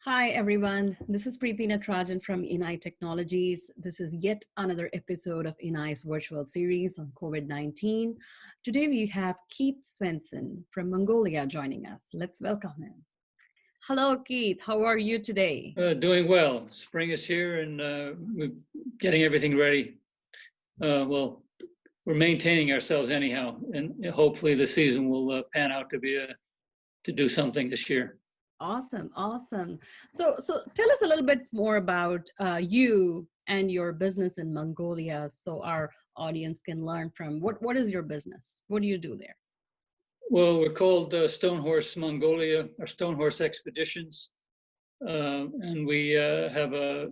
Hi, everyone. This is Preeti Natarajan from InEye Technologies. This is yet another episode of InEye's virtual series on COVID-19. Today, we have Keith Swenson from Mongolia joining us. Let's welcome him. Hello, Keith. How are you today? Doing well. Spring is here and we're getting everything ready. Well, we're maintaining ourselves anyhow, and hopefully the season will pan out to do something this year. Awesome. So tell us a little bit more about you and your business in Mongolia so our audience can learn from what is your business? What do you do there? Well, we're called Stone Horse Mongolia, or Stone Horse Expeditions. And we have a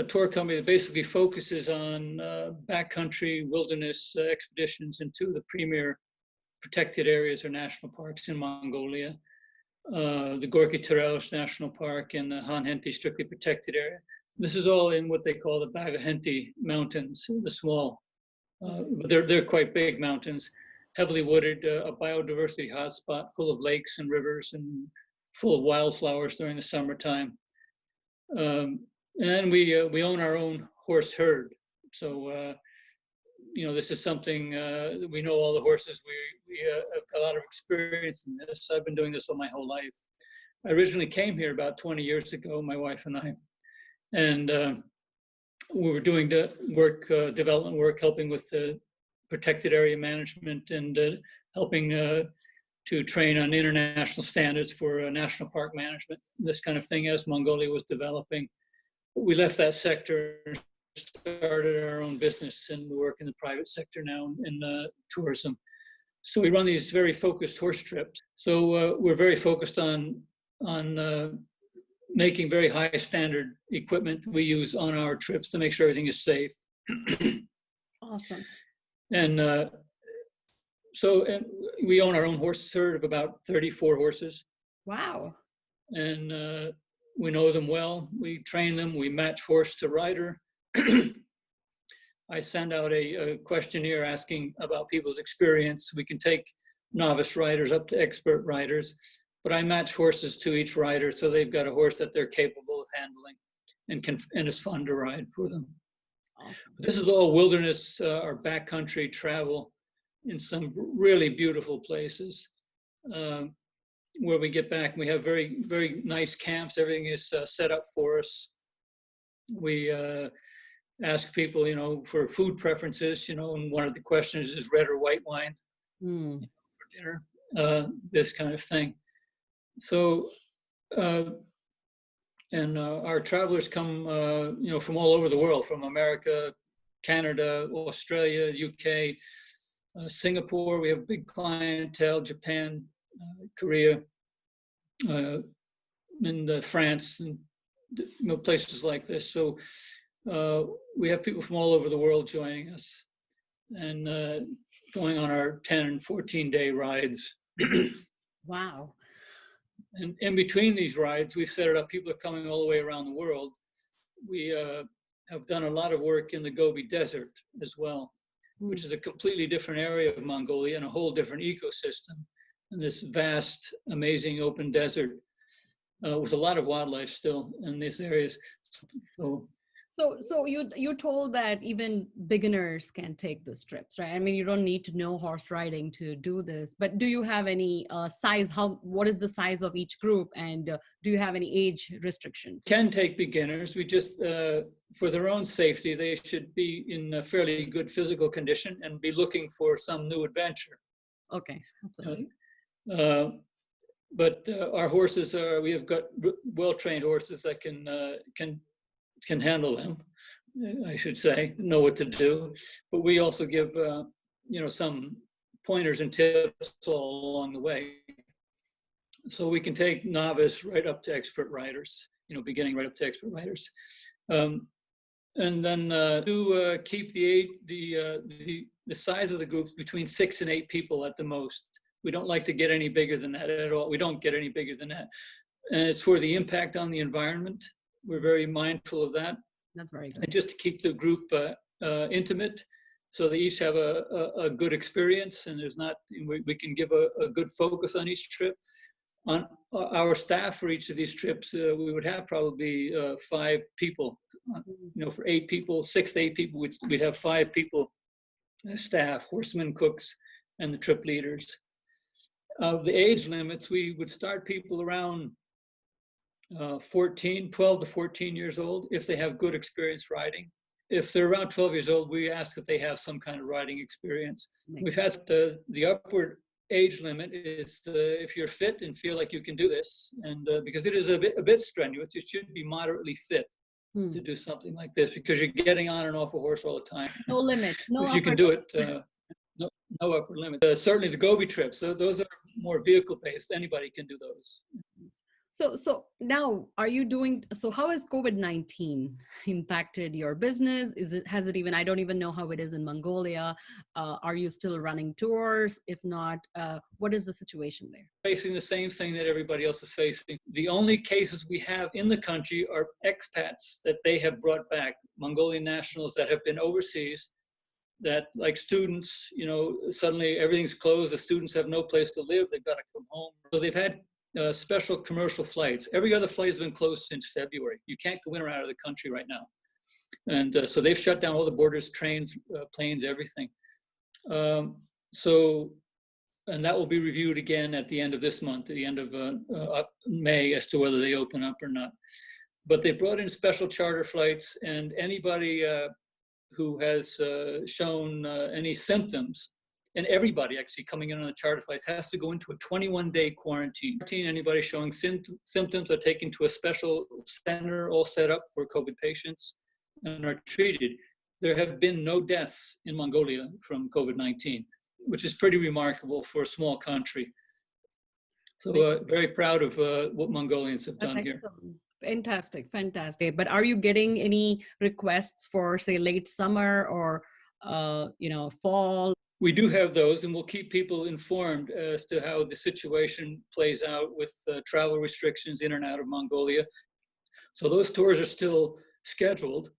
tour company that basically focuses on backcountry wilderness expeditions into the premier protected areas or national parks in Mongolia. The Gorky Tarelos National Park and the Han-Henti strictly protected area. This is all in what they call the Bagahenti Mountains, the small, they're quite big mountains, heavily wooded, a biodiversity hotspot full of lakes and rivers and full of wildflowers during the summertime. And we own our own horse herd. So, this is something, we know all the horses. We have a lot of experience in this. I've been doing this all my whole life. I originally came here about 20 years ago, my wife and I, and we were doing the development work, helping with the protected area management and helping to train on international standards for national park management, this kind of thing as Mongolia was developing. We left that sector, started our own business, and we work in the private sector now in tourism. So we run these very focused horse trips. So we're very focused on making very high standard equipment we use on our trips to make sure everything is safe. Awesome. And so we own our own horse herd of about 34 horses. Wow. And we know them well. We train them. We match horse to rider. I send out a questionnaire asking about people's experience. We can take novice riders up to expert riders, but I match horses to each rider so they've got a horse that they're capable of handling and is fun to ride for them. Awesome. This is all wilderness or backcountry travel in some really beautiful places where we get back and we have very, very nice camps. Everything is set up for us. We ask people, for food preferences, and one of the questions is red or white wine for dinner, this kind of thing. So, our travelers come, from all over the world, from America, Canada, Australia, UK, Singapore. We have big clientele, Japan, Korea, and France, and places like this. So we have people from all over the world joining us and going on our 10 and 14-day rides. Wow. And in between these rides, we've set it up. People are coming all the way around the world. We have done a lot of work in the Gobi Desert as well, which is a completely different area of Mongolia and a whole different ecosystem. And this vast, amazing open desert with a lot of wildlife still in these areas. So you told that even beginners can take these trips, right? I mean, you don't need to know horse riding to do this, but do you have any size? What is the size of each group, and do you have any age restrictions? Can take beginners. We just, for their own safety, they should be in a fairly good physical condition and be looking for some new adventure. Okay, absolutely. But our horses we have got well-trained horses that can handle them, I should say, know what to do. But we also give, some pointers and tips all along the way. So we can take novice right up to expert riders, beginning right up to expert riders. And then to keep the size of the groups between 6 and 8 people at the most. We don't like to get any bigger than that at all. We don't get any bigger than that. And it's for the impact on the environment. We're very mindful of that. That's very good. And just to keep the group intimate, so they each have a good experience, and there's not, we can give a good focus on each trip. On our staff for each of these trips, we would have probably 5 people. For 8 people, 6 to 8 people, we'd have 5 people as staff, horsemen, cooks, and the trip leaders. Of the age limits, we would start people around 12 to 14 years old if they have good experience riding. If they're around 12 years old, we ask that they have some kind of riding experience. We've had the upward age limit is if you're fit and feel like you can do this, and because it is a bit strenuous, you should be moderately fit to do something like this, because you're getting on and off a horse all the time. No limit. No. If you can do it, no upper limit. Certainly the Gobi trips, those are more vehicle-based. Anybody can do those. So now, how has COVID-19 impacted your business? Has it even, I don't even know how it is in Mongolia. Are you still running tours? If not, what is the situation there? Facing the same thing that everybody else is facing. The only cases we have in the country are expats that they have brought back, Mongolian nationals that have been overseas, that, like students, suddenly everything's closed. The students have no place to live. They've got to come home. So they've had special commercial flights. Every other flight has been closed since February. You can't go in or out of the country right now. And so they've shut down all the borders, trains, planes, everything. And that will be reviewed again at the end of this month, at the end of May, as to whether they open up or not. But they brought in special charter flights, and anybody who has shown any symptoms, and everybody actually coming in on the charter flights has to go into a 21-day quarantine. Anybody showing symptoms are taken to a special center all set up for COVID patients and are treated. There have been no deaths in Mongolia from COVID-19, which is pretty remarkable for a small country. So very proud of what Mongolians have done here. Fantastic. But are you getting any requests for, say, late summer or fall? We do have those, and we'll keep people informed as to how the situation plays out with travel restrictions in and out of Mongolia. So those tours are still scheduled.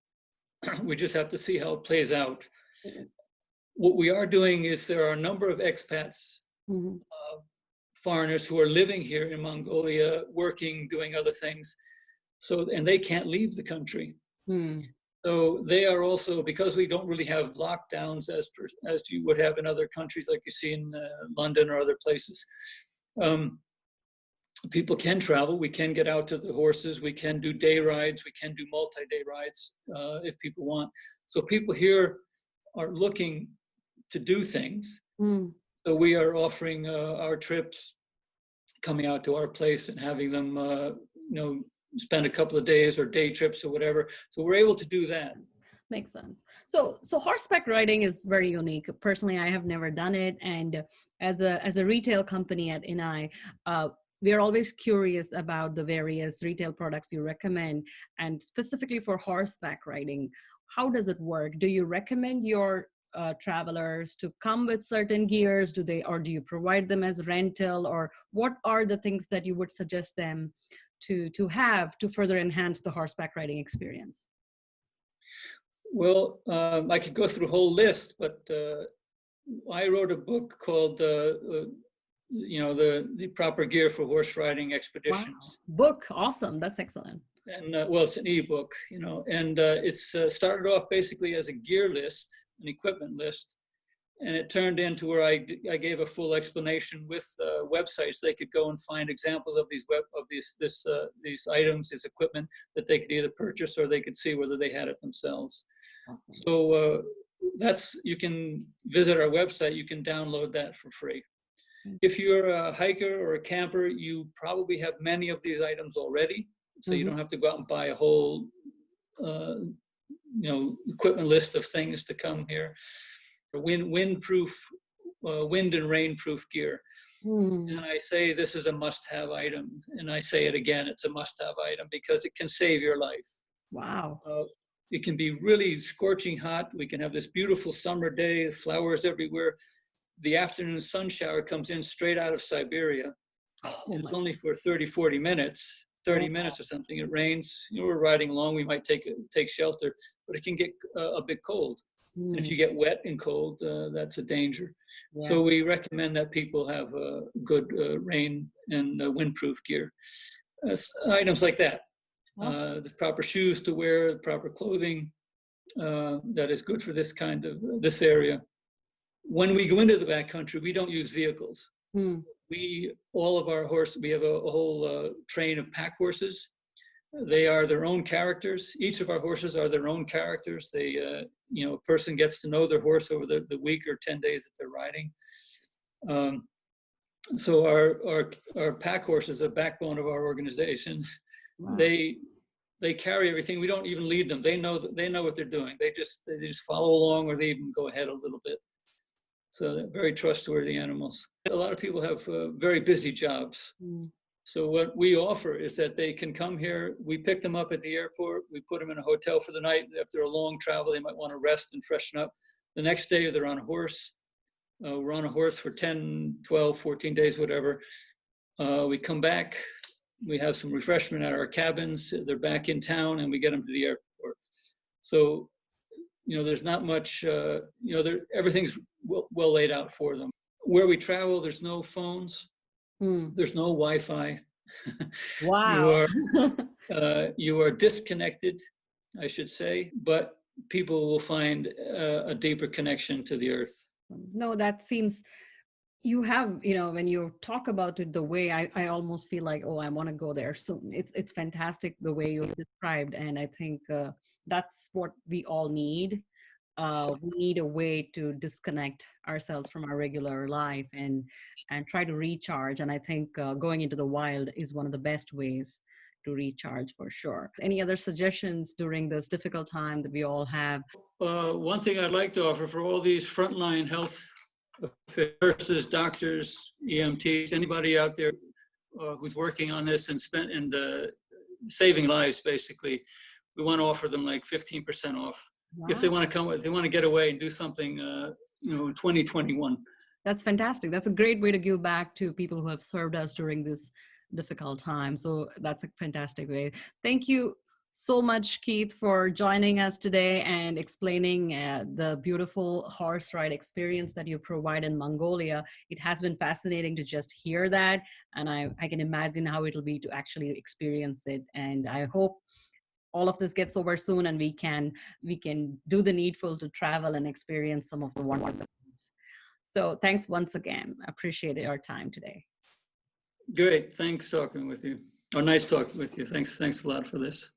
We just have to see how it plays out. What we are doing is there are a number of expats, foreigners who are living here in Mongolia, working, doing other things. And they can't leave the country. So they are also, because we don't really have lockdowns as you would have in other countries, like you see in London or other places. People can travel. We can get out to the horses. We can do day rides. We can do multi-day rides if people want. So people here are looking to do things. So we are offering our trips, coming out to our place and having them, spend a couple of days or day trips or whatever. So we're able to do that. Makes sense. So horseback riding is very unique. Personally, I have never done it. And as a retail company at InEye, we are always curious about the various retail products you recommend. And specifically for horseback riding, how does it work? Do you recommend your travelers to come with certain gears? Do you provide them as rental? Or what are the things that you would suggest them to have to further enhance the horseback riding experience? Well, I could go through a whole list, but I wrote a book called the Proper Gear for Horse Riding Expeditions. Wow. Book, awesome, that's excellent. And it's an e-book, and it's started off basically as a gear list, an equipment list, and it turned into where I gave a full explanation with websites. They could go and find examples of these items, this equipment that they could either purchase or they could see whether they had it themselves. Okay. So you can visit our website. You can download that for free. If you're a hiker or a camper, you probably have many of these items already, so you don't have to go out and buy a whole equipment list of things to come here. Windproof, wind and rainproof gear. And I say this is a must-have item, and I say it again, it's a must-have item because it can save your life. Wow. It can be really scorching hot. We can have this beautiful summer day, flowers everywhere. The afternoon sun shower comes in straight out of Siberia. It's only for 30 minutes or something. It rains, we're riding along, we might take shelter, but it can get a bit cold. And if you get wet and cold, that's a danger. Yeah. So we recommend that people have good rain and windproof gear. Items like that. Awesome. The proper shoes to wear, the proper clothing that is good for this area. When we go into the backcountry, we don't use vehicles. Hmm. All of our horses, we have a whole train of pack horses. They are their own characters. Each of our horses are their own characters. They, a person gets to know their horse over the week or 10 days that they're riding. So our pack horses, the backbone of our organization, Wow. they carry everything. We don't even lead them. They know what they're doing. They just follow along, or they even go ahead a little bit. So they're very trustworthy animals. A lot of people have very busy jobs. Mm. So what we offer is that they can come here. We pick them up at the airport. We put them in a hotel for the night. After a long travel, they might want to rest and freshen up. The next day, they're on a horse. We're on a horse for 10, 12, 14 days, whatever. We come back. We have some refreshment at our cabins. They're back in town, and we get them to the airport. So, there's not much, everything's well laid out for them. Where we travel, there's no phones. There's no Wi-Fi. Wow. You are disconnected, I should say, but people will find a deeper connection to the earth. No, that seems, you have, when you talk about it the way, I almost feel like, oh, I want to go there. So it's fantastic the way you described. And I think that's what we all need. We need a way to disconnect ourselves from our regular life and try to recharge. And I think going into the wild is one of the best ways to recharge, for sure. Any other suggestions during this difficult time that we all have? One thing I'd like to offer for all these frontline health nurses, doctors, EMTs, anybody out there who's working on this and saving lives, basically, we want to offer them like 15% off. Wow. If they want to get away and do something, in 2021. That's fantastic. That's a great way to give back to people who have served us during this difficult time. So that's a fantastic way. Thank you so much, Keith, for joining us today and explaining the beautiful horse ride experience that you provide in Mongolia. It has been fascinating to just hear that, and I can imagine how it'll be to actually experience it. And I hope all of this gets over soon and we can do the needful to travel and experience some of the wonderful things. So thanks once again. I appreciate your time today. Great. Thanks talking with you. Oh, nice talking with you. Thanks a lot for this.